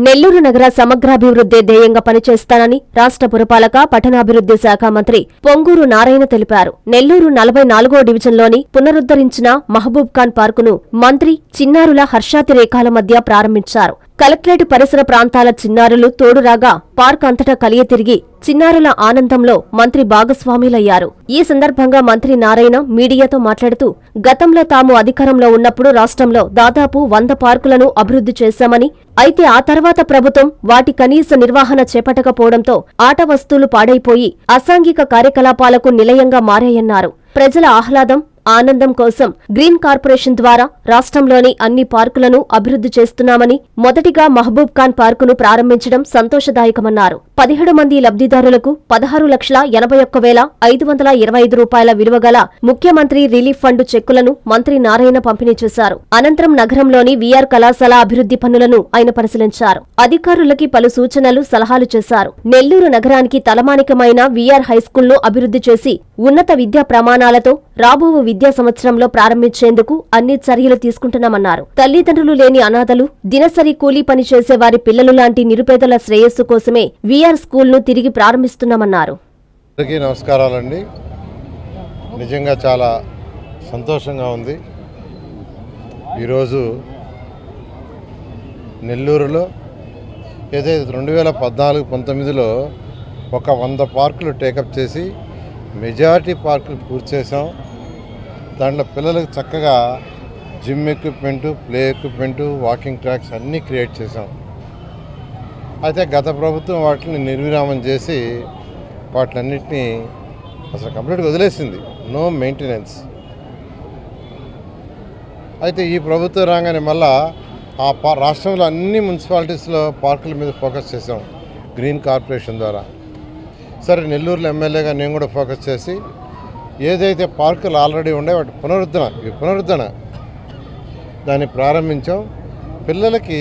నెల్లూరు నగర సమగ్రాభివృద్ధి ధ్యేయంగా పనిచేస్తానని రాష్ట్ర పురపాలక పట్టణాభివృద్ధి శాఖ మంత్రి పొంగూరు నారాయణ తెలిపారు. నెల్లూరు 44వ డివిజన్లోని పునరుద్ధరించిన మహబూబ్ ఖాన్ పార్కును మంత్రి చిన్నారుల హర్షాతిరేకాల మధ్య ప్రారంభించారు. కలెక్టరేట్ పరిసర ప్రాంతాల చిన్నారులు తోడురాగా పార్క్ అంతటా కలియ తిరిగి చిన్నారుల ఆనందంలో మంత్రి భాగస్వాములయ్యారు. ఈ సందర్భంగా మంత్రి నారాయణ మీడియాతో మాట్లాడుతూ, గతంలో తాము అధికారంలో ఉన్నప్పుడు రాష్ట్రంలో దాదాపు 100 పార్కులను అభివృద్ధి చేశామని, అయితే ఆ తర్వాత ప్రభుత్వం వాటి కనీస నిర్వహణ చేపట్టకపోవడంతో ఆట వస్తువులు పాడైపోయి అసాంఘిక కార్యకలాపాలకు నిలయంగా మారాయన్నారు. ప్రజల ఆహ్లాదం, ఆనందం కోసం గ్రీన్ కార్పొరేషన్ ద్వారా రాష్ట్రంలోని అన్ని పార్కులను అభివృద్ధి చేస్తున్నామని, మొదటిగా మహబూబ్ ఖాన్ పార్కును ప్రారంభించడం సంతోషదాయకమన్నారు. 17 మంది లబ్ధిదారులకు 16,81,525 రూపాయల విలువగల ముఖ్యమంత్రి రిలీఫ్ ఫండ్ చెక్కులను మంత్రి నారాయణ పంపిణీ చేశారు. అనంతరం నగరంలోని వీఆర్ కళాశాల అభివృద్ధి పనులను ఆయన పరిశీలించారు. అధికారులకి పలు సూచనలు, సలహాలు చేశారు. నెల్లూరు నగరానికి తలమానికమైన వీఆర్ హైస్కూల్ను అభివృద్ధి చేసి ఉన్నత విద్యా ప్రమాణాలతో రాబో విద్యా సంవత్సరంలో ప్రారంభించేందుకు అన్ని చర్యలు తీసుకుంటున్నామన్నారు. తల్లిదండ్రులు లేని అనాథలు, దినసరి కూలీ పని చేసే వారి పిల్లలు లాంటి నిరుపేదల శ్రేయస్సు కోసమే వీఆర్ స్కూల్ను తిరిగి ప్రారంభిస్తున్నామన్నారు. నమస్కారాలండి. నిజంగా చాలా సంతోషంగా ఉంది. ఈరోజు నెల్లూరులో ఏదైతే 2014-19లో ఒక 100 పార్కులు టేకప్ చేసి మెజారిటీ పార్కులు పూర్తి చేసాం. దాంట్లో పిల్లలకు చక్కగా gym equipment, play equipment, walking tracks అన్నీ క్రియేట్ చేసాం. అయితే గత ప్రభుత్వం వాటిని నిర్విరామం చేసి వాటిలన్నింటినీ అసలు కంప్లీట్గా వదిలేసింది. No maintenance. అయితే ఈ ప్రభుత్వం రాగానే మళ్ళా ఆ రాష్ట్రంలో అన్ని మున్సిపాలిటీస్లో పార్కుల మీద ఫోకస్ చేసాం గ్రీన్ కార్పొరేషన్ ద్వారా. సరే, నెల్లూరులో ఎమ్మెల్యేగా నేను కూడా ఫోకస్ చేసి ఏదైతే పార్కులు ఆల్రెడీ ఉండే వాటి పునరుద్ధరణ దాన్ని ప్రారంభించాం. పిల్లలకి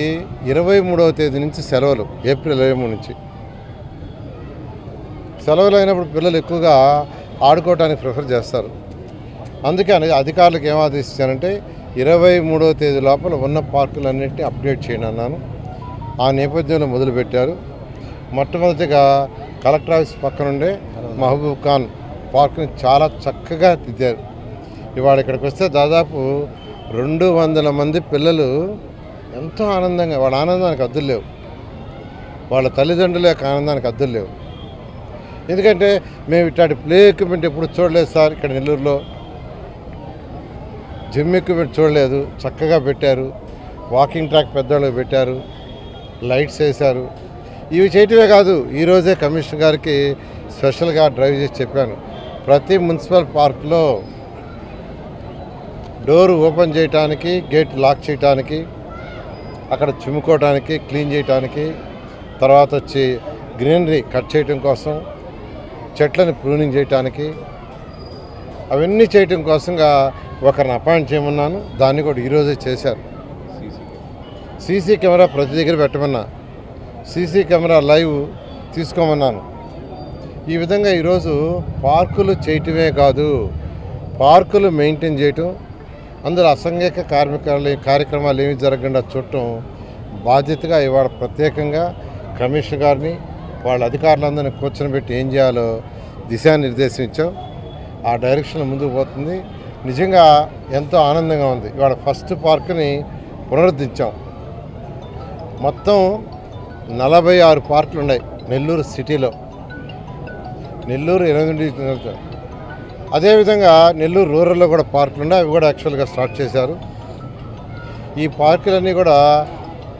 23వ తేదీ నుంచి సెలవులు, ఏప్రిల్ 23 నుంచి సెలవులు అయినప్పుడు పిల్లలు ఎక్కువగా ఆడుకోవడానికి ప్రిఫర్ చేస్తారు. అందుకే అధికారులకు ఏం ఆదేశించానంటే 23వ తేదీ లోపల ఉన్న పార్కులన్నింటినీ అప్డేట్ చేయండి అన్నాను. ఆ నేపథ్యంలో మొదలుపెట్టారు. మొట్టమొదటిగా కలెక్టర్ ఆఫీస్ పక్కనుండే మహబూబ్ ఖాన్ పార్క్ని చాలా చక్కగా దిద్దారు. ఇవాళ ఇక్కడికి వస్తే దాదాపు 200 మంది పిల్లలు ఎంతో ఆనందంగా, వాళ్ళ ఆనందానికి హద్దులు లేవు, వాళ్ళ తల్లిదండ్రుల యొక్క ఆనందానికి హద్దులు లేవు. ఎందుకంటే మేము ఇట్లాంటి ప్లే ఎక్విప్మెంట్ ఎప్పుడు చూడలేదు సార్. ఇక్కడ నెల్లూరులో జిమ్ ఎక్విప్మెంట్ చూడలేదు. చక్కగా పెట్టారు. వాకింగ్ ట్రాక్ పెద్దవాళ్ళు పెట్టారు, లైట్స్ వేశారు. ఇవి చేయటమే కాదు, ఈరోజే కమిషనర్ గారికి స్పెషల్గా డ్రైవ్ చేసి చెప్పాను. ప్రతి మున్సిపల్ పార్క్లో డోర్ ఓపెన్ చేయడానికి, గేట్ లాక్ చేయడానికి, అక్కడ చిమ్ముకోవడానికి, క్లీన్ చేయడానికి, తర్వాత వచ్చి గ్రీనరీ కట్ చేయటం కోసం, చెట్లను ప్రూనింగ్ చేయడానికి, అవన్నీ చేయటం కోసంగా ఒకరిని అపాయింట్ చేయమన్నాను. దాన్ని కూడా ఈరోజే చేశారు. సీసీ కెమెరా ప్రతి దగ్గర పెట్టమన్నా, సీసీ కెమెరా లైవ్ తీసుకోమన్నాను. ఈ విధంగా ఈరోజు పార్కులు చేయటమే కాదు, పార్కులు మెయింటైన్ చేయటం, అందులో అసంఘిక కార్యక్రమాలు ఏమి జరగకుండా చూడటం బాధ్యతగా ఇవాళ ప్రత్యేకంగా కమిషనర్ గారిని, వాళ్ళ అధికారులందరినీ కూర్చొని ఏం చేయాలో దిశానిర్దేశం ఇచ్చాం. ఆ డైరెక్షన్లో ముందుకు పోతుంది. నిజంగా ఎంతో ఆనందంగా ఉంది. ఇవాళ ఫస్ట్ పార్కుని పునరుద్ధరించాం. మొత్తం 46 పార్కులు ఉన్నాయి నెల్లూరు సిటీలో. నెల్లూరు 8 అదేవిధంగా నెల్లూరు రూరల్లో కూడా పార్కులు ఉన్నాయి. అవి కూడా యాక్చువల్గా స్టార్ట్ చేశారు. ఈ పార్కులన్నీ కూడా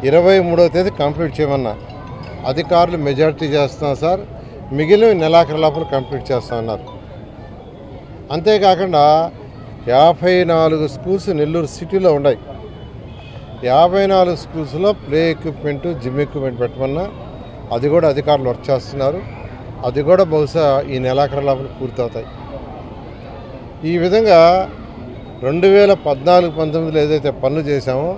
23వ తేదీ కంప్లీట్ చేయమన్నా. అధికారులు మెజారిటీ చేస్తున్నాం సార్, మిగిలిన నెలాఖరు లోపల కంప్లీట్ చేస్తామన్నారు. అంతేకాకుండా 54 స్కూల్స్ నెల్లూరు సిటీలో ఉన్నాయి. 54 స్కూల్స్లో ప్లే ఎక్విప్మెంటు, జిమ్ ఎక్విప్మెంట్ పెట్టమన్నా అది కూడా అధికారులు వర్క్ చేస్తున్నారు. అది కూడా బహుశా ఈ నెలాఖరు లోపల పూర్తవుతాయి. ఈ విధంగా 2014-19లో ఏదైతే పనులు చేశామో,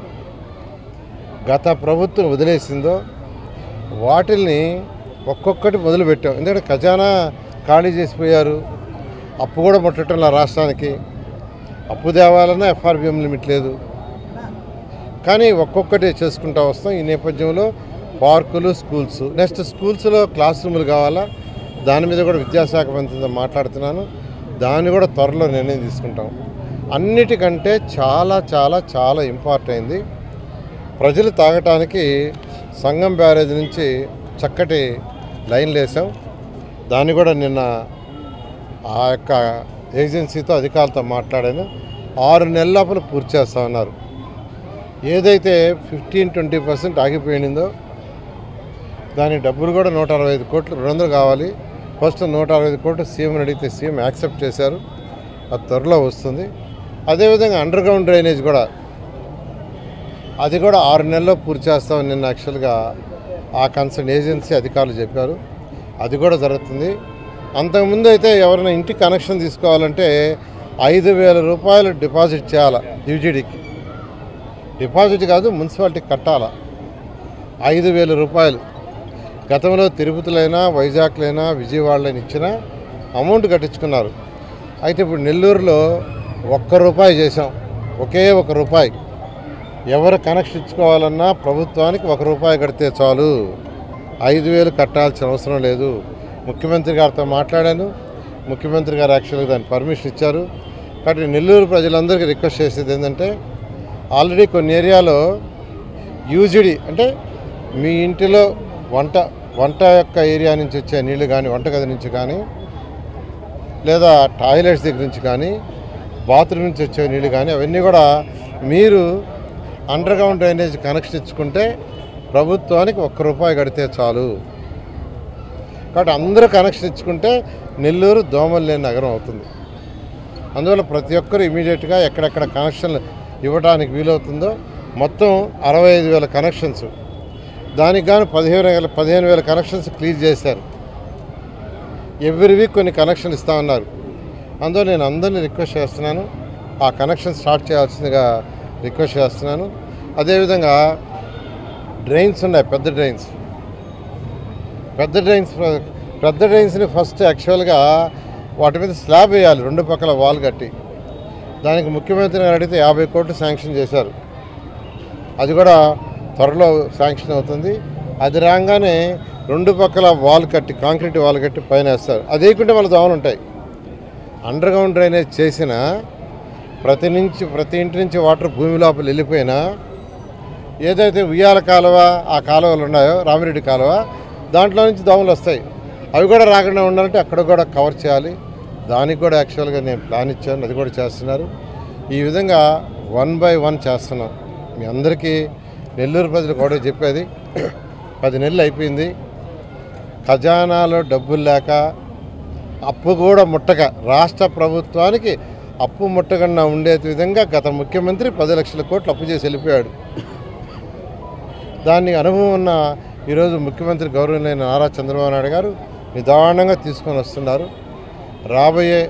గత ప్రభుత్వం వదిలేసిందో వాటిల్ని ఒక్కొక్కటి మొదలుపెట్టాం. ఎందుకంటే ఖజానా ఖాళీ చేసిపోయారు. అప్పు కూడా ముట్టడంలో రాష్ట్రానికి అప్పు తేవాలన్నా ఎఫ్ఆర్బిఎం లిమిట్ లేదు. కానీ ఒక్కొక్కటి చేసుకుంటూ వస్తాం. ఈ నేపథ్యంలో పార్కులు, స్కూల్స్. నెక్స్ట్ స్కూల్స్లో క్లాస్ రూములు కావాలా, దాని మీద కూడా విద్యాశాఖ మంత్రితో మాట్లాడుతున్నాను. దాన్ని కూడా త్వరలో నిర్ణయం తీసుకుంటాం. అన్నిటికంటే చాలా చాలా చాలా ఇంపార్టెంట్ అయింది, ప్రజలు తాగటానికి సంగం బ్యారేజ్ నుంచి చక్కటి లైన్లు వేసాం. దాన్ని కూడా నిన్న ఆ యొక్క ఏజెన్సీతో అధికారులతో మాట్లాడాను. 6 నెలల లోపల పూర్తి చేస్తామన్నారు. ఏదైతే 15-20% ఆగిపోయిందో దాని డబ్బులు కూడా 165 కోట్లు, 200 కావాలి. ఫస్ట్ 165 కోట్లు సీఎంని అడిగితే సీఎం యాక్సెప్ట్ చేశారు. అది త్వరలో వస్తుంది. అదేవిధంగా అండర్ గ్రౌండ్ డ్రైనేజ్ కూడా, అది కూడా 6 నెలల్లో పూర్తి చేస్తామని నిన్న యాక్చువల్గా ఆ కన్సర్న్ ఏజెన్సీ అధికారులు చెప్పారు. అది కూడా జరుగుతుంది. అంతకుముందు అయితే ఎవరైనా ఇంటికి కనెక్షన్ తీసుకోవాలంటే 5,000 రూపాయలు డిపాజిట్ చేయాలి. యూజీడీకి డిపాజిట్ కాదు, మున్సిపాలిటీకి కట్టాలా 5,000 రూపాయలు. గతంలో తిరుపతిలైనా, వైజాగ్లైనా, విజయవాడలైనా ఇచ్చిన అమౌంట్ కట్టించుకున్నారు. అయితే ఇప్పుడు నెల్లూరులో ₹1 చేసాం. ఒకే ₹1. ఎవరు కనెక్షన్ ఇచ్చుకోవాలన్నా ప్రభుత్వానికి ₹1 కడితే చాలు, 5,000 కట్టాల్సిన అవసరం లేదు. ముఖ్యమంత్రి గారితో మాట్లాడాను. ముఖ్యమంత్రి గారు యాక్చువల్గా దాన్ని పర్మిషన్ ఇచ్చారు. కాబట్టి నెల్లూరు ప్రజలందరికీ రిక్వెస్ట్ చేసేది ఏంటంటే, ఆల్రెడీ కొన్ని ఏరియాలో యూజీడీ అంటే మీ ఇంటిలో వంట యొక్క ఏరియా నుంచి వచ్చే నీళ్లు కానీ, వంటగది నుంచి కానీ, లేదా టాయిలెట్స్ దగ్గర నుంచి కానీ, బాత్రూమ్ నుంచి వచ్చే నీళ్ళు కానీ, అవన్నీ కూడా మీరు అండర్ గ్రౌండ్ డ్రైనేజ్ కనెక్షన్ ఇచ్చుకుంటే ప్రభుత్వానికి ₹1 కడితే చాలు. కాబట్టి అందరూ కనెక్షన్ ఇచ్చుకుంటే నెల్లూరు దోమలు లేని నగరం అవుతుంది. అందువల్ల ప్రతి ఒక్కరు ఇమీడియట్గా ఎక్కడెక్కడ కనెక్షన్లు ఇవ్వడానికి వీలవుతుందో మొత్తం 65,000 కనెక్షన్స్, దానికి గాను 15,000 కనెక్షన్స్ క్లియర్ చేశారు. ఎవ్రీ వీక్ కొన్ని కనెక్షన్ ఇస్తామన్నారు. అందులో నేను అందరినీ రిక్వెస్ట్ చేస్తున్నాను, ఆ కనెక్షన్ స్టార్ట్ చేయాల్సిందిగా రిక్వెస్ట్ చేస్తున్నాను. అదేవిధంగా డ్రైన్స్ ఉన్నాయి, పెద్ద డ్రైన్స్ని ఫస్ట్ యాక్చువల్గా వాటి మీద స్లాబ్ వేయాలి, 2 పక్కల వాల్ కట్టి. దానికి ముఖ్యమంత్రి గారు అడిగితే 50 కోట్లు శాంక్షన్ చేశారు. అది కూడా త్వరలో శాంక్షన్ అవుతుంది. అది రాగానే 2 పక్కల వాల్ కట్టి, కాంక్రీట్ వాల్ కట్టి పైన వేస్తారు. అది వేయకుంటే మళ్ళీ దోమలు ఉంటాయి. అండర్ గ్రౌండ్ డ్రైనేజ్ చేసిన ప్రతి ఇంటి నుంచి వాటర్ భూమి లోపల వెళ్ళిపోయినా, ఏదైతే ఉయ్యాల కాలువ, ఆ కాలువలు ఉన్నాయో, రామిరెడ్డి కాలువ, దాంట్లో నుంచి దోమలు వస్తాయి. అవి కూడా రాకుండా ఉండాలంటే అక్కడ కూడా కవర్ చేయాలి. దానికి కూడా యాక్చువల్గా నేను ప్లాన్ ఇచ్చాను, అది కూడా చేస్తున్నారు. ఈ విధంగా 1 by 1 చేస్తున్నాం. మీ అందరికీ నెల్లూరు ప్రజలకు కూడా చెప్పేది, 10 నెలలు అయిపోయింది, ఖజానాలో డబ్బులు లేక, అప్పు కూడా ముట్టక, రాష్ట్ర ప్రభుత్వానికి అప్పు ముట్టకుండా ఉండే విధంగా గత ముఖ్యమంత్రి 10 లక్షల కోట్లు అప్పు చేసి వెళ్ళిపోయాడు. దాన్ని అనుభవం ఉన్న ఈరోజు ముఖ్యమంత్రి గౌరవనీయులైన నారా చంద్రబాబు నాయుడు గారు నిదానంగా తీసుకొని వస్తున్నారు. రాబోయే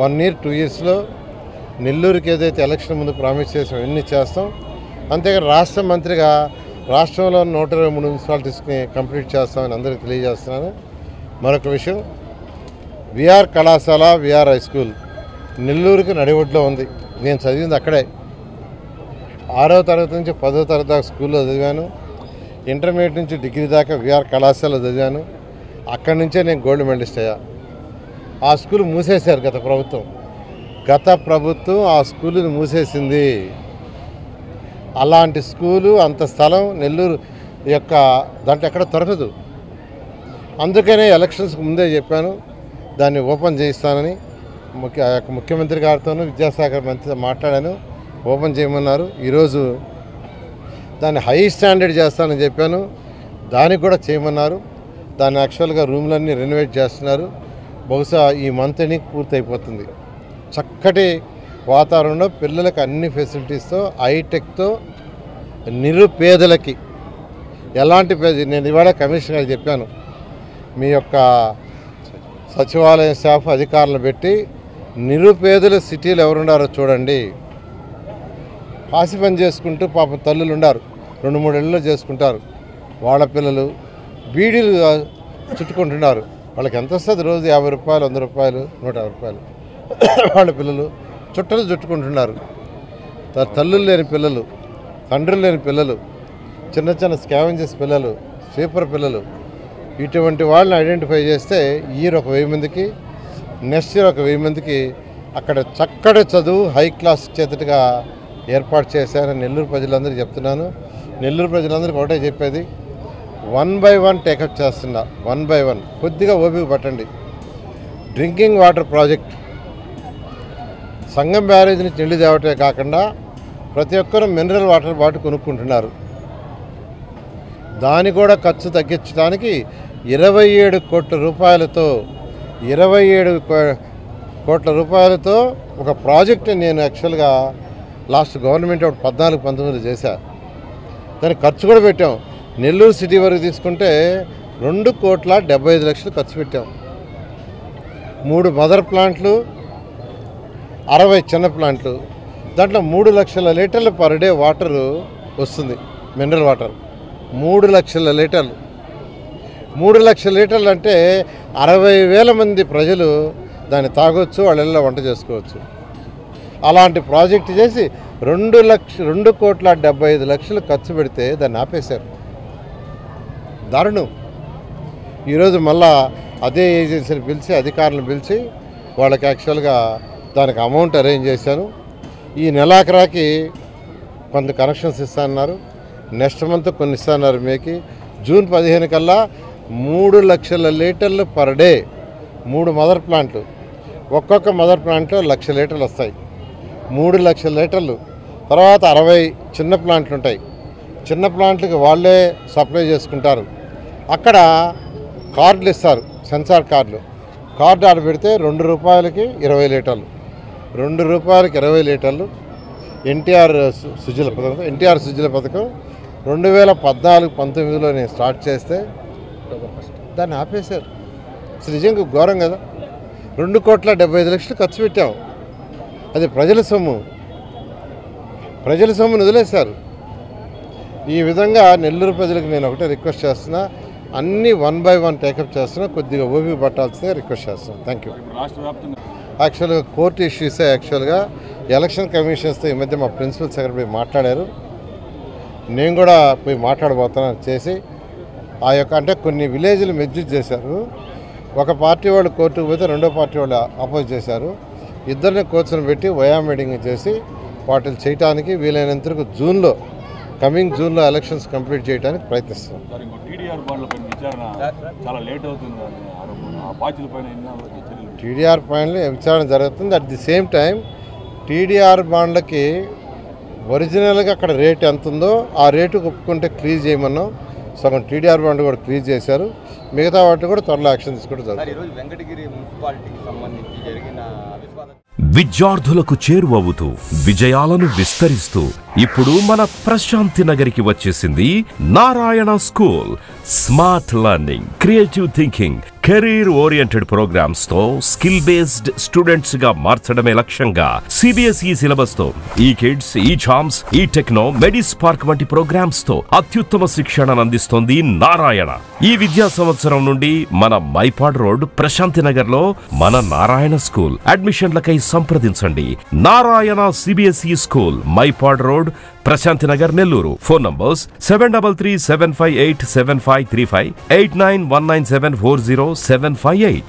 1 year 2 yearsలో నెల్లూరుకి ఏదైతే ఎలక్షన్ ముందు ప్రామిస్ చేసాం ఎన్ని చేస్తాం. అంతేకాదు రాష్ట్ర మంత్రిగా రాష్ట్రంలో 123 మున్సిపాలిటీస్ని కంప్లీట్ చేస్తామని అందరికీ తెలియజేస్తున్నాను. మరొక విషయం, విఆర్ కళాశాల, విఆర్ హై స్కూల్ నెల్లూరుకి నడిఒడ్లో ఉంది. నేను చదివింది అక్కడే. 6వ తరగతి నుంచి 10వ తరగతి దాకా స్కూల్లో చదివాను. ఇంటర్మీడియట్ నుంచి డిగ్రీ దాకా విఆర్ కళాశాలలో చదివాను. అక్కడి నుంచే నేను గోల్డ్ మెడలిస్ట్ అయ్యా. ఆ స్కూల్ మూసేశారు గత ప్రభుత్వం ఆ స్కూలుని మూసేసింది. అలాంటి స్కూలు, అంత స్థలం నెల్లూరు యొక్క దాంట్లో ఎక్కడ దొరకదు. అందుకనే ఎలక్షన్స్కి ముందే చెప్పాను దాన్ని ఓపెన్ చేయిస్తానని. ముఖ్యమంత్రి గారితోనూ విద్యాశాఖ మంత్రితో మాట్లాడాను, ఓపెన్ చేయమన్నారు. ఈరోజు దాన్ని హై స్టాండర్డ్ చేస్తానని చెప్పాను, దానికి కూడా చేయమన్నారు. దాన్ని యాక్చువల్గా రూమ్లన్నీ రెనోవేట్ చేస్తున్నారు. బహుశా ఈ మంత్ ఎండింగ్ పూర్తయిపోతుంది. చక్కటి వాతావరణంలో పిల్లలకు అన్ని ఫెసిలిటీస్తో, హైటెక్తో, నిరుపేదలకి ఎలాంటి నేను ఇవాళ కమిషనర్ గారికి చెప్పాను, మీ యొక్క సచివాలయ స్టాఫ్ అధికారులను పెట్టి నిరుపేదల సిటీలు ఎవరున్నారో చూడండి. పాసి పని చేసుకుంటూ పాపం తల్లులు ఉన్నారు, 2-3 ఏళ్ళలో చేసుకుంటారు. వాళ్ళ పిల్లలు బీడీలు చుట్టుకుంటున్నారు. వాళ్ళకి ఎంత వస్తుంది రోజు? 50 రూపాయలు, 100 రూపాయలు, 150 రూపాయలు. వాళ్ళ పిల్లలు చుట్టలు చుట్టుకుంటున్నారు. తల్లులు లేని పిల్లలు, తండ్రులు లేని పిల్లలు, చిన్న స్కావెంజర్స్ పిల్లలు, స్వీపర్ పిల్లలు ఇటువంటి వాళ్ళని ఐడెంటిఫై చేస్తే ఇయర్ ఒక 1000 మందికి, నెక్స్ట్ ఇయర్ ఒక 1000 మందికి అక్కడ చక్కటి చదువు హై క్లాస్ చేతటిగా ఏర్పాటు చేశారని నెల్లూరు ప్రజలందరికీ చెప్తున్నాను. నెల్లూరు ప్రజలందరికీ ఒకటే చెప్పేది, 1 by 1 టేకప్ చేస్తున్నా. 1 by 1 కొద్దిగా ఓపిక పట్టండి. డ్రింకింగ్ వాటర్ ప్రాజెక్ట్ సంగం బ్యారేజ్ నుంచి నీళ్లు తేవటమే కాకుండా ప్రతి ఒక్కరూ మినరల్ వాటర్ బాటిల్ కొనుక్కుంటున్నారు. దాన్ని కూడా ఖర్చు తగ్గించడానికి 27 కోట్ల రూపాయలతో 27 కోట్ల రూపాయలతో ఒక ప్రాజెక్ట్ నేను యాక్చువల్గా లాస్ట్ గవర్నమెంట్ 14-19 చేశా. దానికి ఖర్చు కూడా పెట్టాం. నెల్లూరు సిటీ వరకు తీసుకుంటే 2,75,00,000 ఖర్చు పెట్టాం. 3 మదర్ ప్లాంట్లు, 60 చిన్న ప్లాంట్లు, దాంట్లో 3 లక్షల లీటర్లు పర్ డే వాటర్ వస్తుంది. మినరల్ వాటర్ 3 లక్షల లీటర్లు. 3 లక్షల లీటర్లు అంటే 60,000 మంది ప్రజలు దాన్ని తాగొచ్చు, వాళ్ళ ఇళ్ళలో వంట చేసుకోవచ్చు. అలాంటి ప్రాజెక్టు చేసి 2,75,00,000 ఖర్చు పెడితే దాన్ని ఆపేశారు. దారుణం. ఈరోజు మళ్ళా అదే ఏజెన్సీని పిలిచి, అధికారులను పిలిచి వాళ్ళకి యాక్చువల్గా దానికి అమౌంట్ అరేంజ్ చేశాను. ఈ నెలాఖరాకి కొంత కనెక్షన్స్ ఇస్తానన్నారు. నెక్స్ట్ మంత్ కొన్ని ఇస్తానన్నారు. మేకి జూన్ 15 కల్లా 3 లక్షల లీటర్లు పర్ డే, 3 మదర్ ప్లాంట్లు, ఒక్కొక్క మదర్ ప్లాంట్లో 1,00,000 లీటర్లు వస్తాయి. 3 లక్షల లీటర్లు. తర్వాత 60 చిన్న ప్లాంట్లు ఉంటాయి. చిన్న ప్లాంట్లకి వాళ్ళే సప్లై చేసుకుంటారు. అక్కడ కార్డులు ఇస్తారు, సెన్సార్ కార్డులు. కార్డు ఆడ పెడితే ₹2కి 20 లీటర్లు, ₹2కి 20 లీటర్లు. ఎన్టీఆర్ సుజల పథకం 2014-19లో నేను స్టార్ట్ చేస్తే దాన్ని ఆపేశారు. అసలు నిజంగా ఘోరం కదా. 2,75,00,000 ఖర్చు పెట్టాం. అది ప్రజల సొమ్మును వదిలేశారు. ఈ విధంగా నెల్లూరు ప్రజలకు నేను ఒకటే రిక్వెస్ట్ చేస్తున్నా, అన్నీ 1 by 1 టేకప్ చేస్తున్నా. కొద్దిగా ఓపిక పట్టాల్సిందే రిక్వెస్ట్ చేస్తున్నాను. Thank you. యాక్చువల్గా కోర్టు ఇష్యూసే యాక్చువల్గా ఎలక్షన్ కమిషన్స్తో ఈ మధ్య మా ప్రిన్సిపల్ సెక్రటరీ మాట్లాడారు. నేను కూడా పోయి మాట్లాడబోతున్నాను. చేసి ఆ యొక్క అంటే కొన్ని విలేజ్లు మెజ్యూజ్ చేశారు. ఒక పార్టీ వాళ్ళు కోర్టుకు పోతే రెండో పార్టీ వాళ్ళు అపోజ్ చేశారు. ఇద్దరిని కోర్టును పెట్టి వయా మీటింగ్ చేసి వాటిని చేయడానికి వీలైనంత కమింగ్ జూన్లో ఎలక్షన్స్ కంప్లీట్ చేయడానికి ప్రయత్నిస్తున్నాం. టీడీఆర్ పైన విచారణ జరుగుతుంది. At the same time TDR బాండ్లకి ఒరిజినల్గా అక్కడ రేట్ ఎంత ఉందో ఆ రేటు ఒప్పుకుంటే క్లీజ్ చేయమన్నాం. సగం టీడీఆర్ బాండ్ కూడా క్లీజ్ చేశారు. మిగతా వాటి కూడా త్వరలో యాక్షన్ తీసుకోవడం జరుగుతుంది. విద్యార్థులకు చేరువవుతూ విజయాలను విస్తరిస్తూ ఇప్పుడు మన ప్రశాంతి నగరికి వచ్చేసింది Narayana school. Smart learning, creative thinking, career oriented programmes తో స్కిల్ బేస్డ్ స్టూడెంట్స్ గా మార్చడమే లక్ష్యంగా సిబిఎస్ఈ సిలబస్ తో ఈ కిడ్స్, ఈ ఛామ్స్, ఈ టెక్నో, మెడిస్పార్క్ వంటి ప్రోగ్రామ్స్ తో అత్యుత్తమ శిక్షణను అందిస్తోంది నారాయణ. ఈ విద్యా సంవత్సరం నుండి మన మైపాడ్ రోడ్ ప్రశాంతి నగర్ లో మన నారాయణ స్కూల్. అడ్మిషన్లకై సంప్రదించండి. Narayana CBSE school, Mypadu road, Prashanti Nagar, Nellore. Phone numbers 7337587535, 8919740758.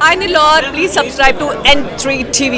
Hi Nilor, please subscribe to N3 TV.